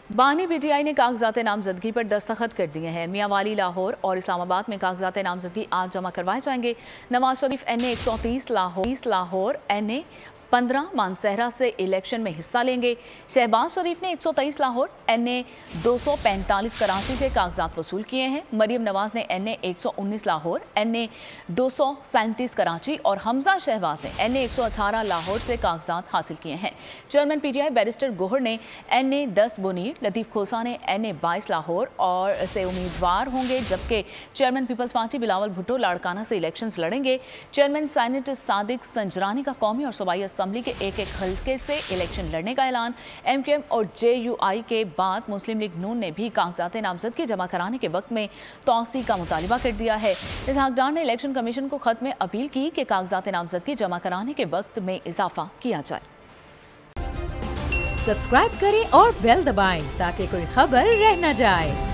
बानी पीटीआई ने कागजात नामजदगी पर दस्तखत कर दिए हैं। मियांवाली, लाहौर और इस्लामाबाद में कागजात नामजदगी आज जमा करवाए जाएंगे। नवाज शरीफ NA 130 लाहौर NA 15 मानसहरा से इलेक्शन में हिस्सा लेंगे। शहबाज शरीफ ने 123 लाहौर NA 245 कराची से कागजात वसूल किए हैं। मरियम नवाज ने NA 119 लाहौर NA 237 कराची और हमजा शहबाज ने NA 118 लाहौर से कागजात हासिल किए हैं। चेयरमैन PTI बैरिस्टर गोहर ने NA 10 बुनीर, लतीफ़ खोसा ने NA 22 लाहौर और से उम्मीदवार होंगे, जबकि chairman Peoples Party Bilawal Bhutto Larkana से इलेक्शन लड़ेंगे। चेयरमैन सेनेट सादिक संजरानी का कौमी और सूबाई असम्बली के एक हल्के से इलेक्शन लड़ने का ऐलान। MKM और JUI के बाद मुस्लिम लीग नून ने भी कागजात नामजदगी जमा कराने के वक्त में तौसी का मुतालिबा कर दिया है। इसहाक डार ने इलेक्शन कमीशन को खत में अपील की कि कागजात नामजदगी जमा कराने के वक्त में इजाफा किया जाए। सब्सक्राइब करें और बेल दबाएं ताकि कोई खबर रह न जाए।